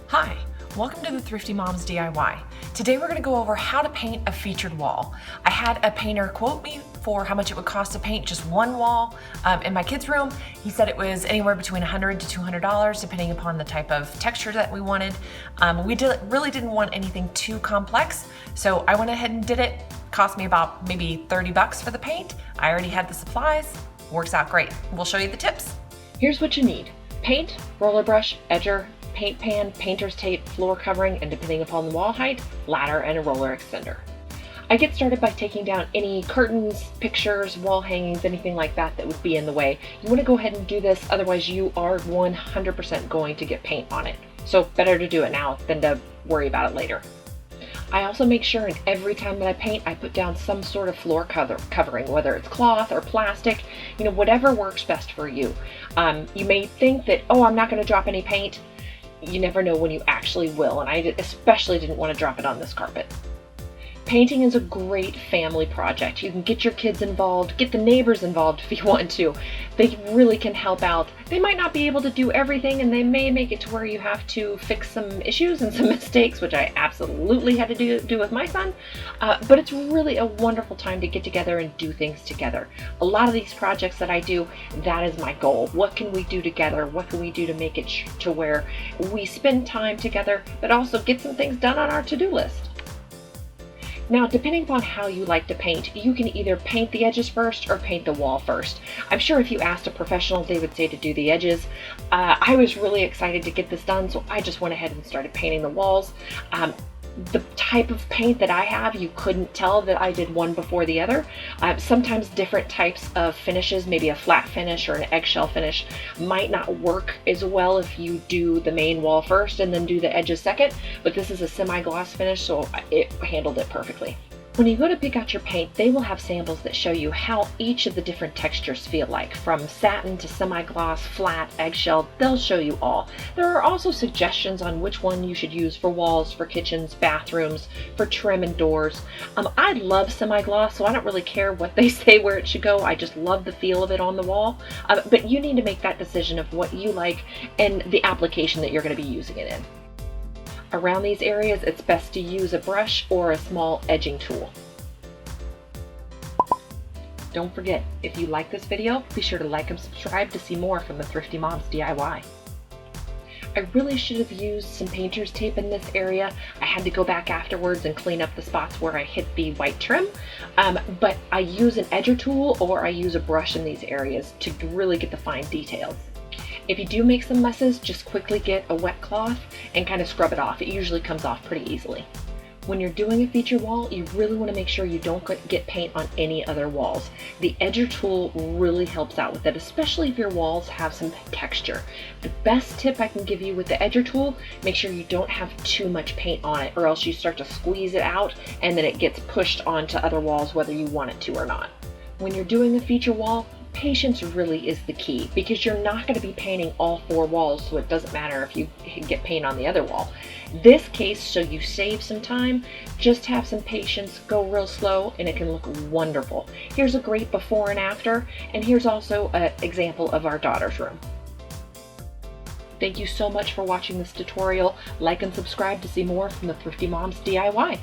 Hi, welcome to the Thrifty Moms DIY. Today we're going to go over how to paint a featured wall. I had a painter quote me for how much it would cost to paint just one wall in my kids' room. He said it was anywhere between $100 to $200 depending upon the type of texture that we wanted. We really didn't want anything too complex, so I went ahead and did it. Cost me about maybe $30 for the paint. I already had the supplies. Works out great. We'll show you the tips. Here's what you need: paint, roller brush, edger, paint pan, painter's tape, floor covering, and depending upon the wall height, ladder and a roller extender. I get started by taking down any curtains, pictures, wall hangings, anything like that that would be in the way. You want to go ahead and do this, otherwise you are 100% going to get paint on it. So better to do it now than to worry about it later. I also make sure and every time that I paint, I put down some sort of floor covering, whether it's cloth or plastic, whatever works best for you. You may think that, oh, I'm not going to drop any paint. You never know when you actually will, and I especially didn't want to drop it on this carpet. Painting is a great family project. You can get your kids involved, get the neighbors involved if you want to. They really can help out. They might not be able to do everything, and they may make it to where you have to fix some issues and some mistakes, which I absolutely had to do with my son. But it's really a wonderful time to get together and do things together. A lot of these projects that I do, that is my goal. What can we do together? What can we do to make it to where we spend time together, but also get some things done on our to-do list? Now, depending upon how you like to paint, you can either paint the edges first or paint the wall first. I'm sure if you asked a professional, they would say to do the edges. I was really excited to get this done, so I just went ahead and started painting the walls. The type of paint that I have, you couldn't tell that I did one before the other. Sometimes different types of finishes, maybe a flat finish or an eggshell finish, might not work as well if you do the main wall first and then do the edges second, but this is a semi-gloss finish, so it handled it perfectly. When you go to pick out your paint, they will have samples that show you how each of the different textures feel like, from satin to semi-gloss, flat, eggshell. They'll show you all. There are also suggestions on which one you should use for walls, for kitchens, bathrooms, for trim and doors. I love semi-gloss, so I don't really care what they say where it should go. I just love the feel of it on the wall. But you need to make that decision of what you like and the application that you're going to be using it in. Around these areas, it's best to use a brush or a small edging tool. Don't forget, if you like this video, be sure to like and subscribe to see more from the Thrifty Moms DIY. I really should have used some painter's tape in this area. I had to go back afterwards and clean up the spots where I hit the white trim, but I use an edger tool or I use a brush in these areas to really get the fine details. If you do make some messes, just quickly get a wet cloth and kind of scrub it off. It usually comes off pretty easily. When you're doing a feature wall, you really want to make sure you don't get paint on any other walls. The edger tool really helps out with it, especially if your walls have some texture. The best tip I can give you with the edger tool, make sure you don't have too much paint on it, or else you start to squeeze it out and then it gets pushed onto other walls whether you want it to or not. When you're doing a feature wall, patience really is the key, because you're not going to be painting all 4 walls, so it doesn't matter if you get paint on the other wall. This case, so you save some time, just have some patience, go real slow, and it can look wonderful. Here's a great before and after, and here's also an example of our daughter's room. Thank you so much for watching this tutorial. Like and subscribe to see more from the Thrifty Moms DIY.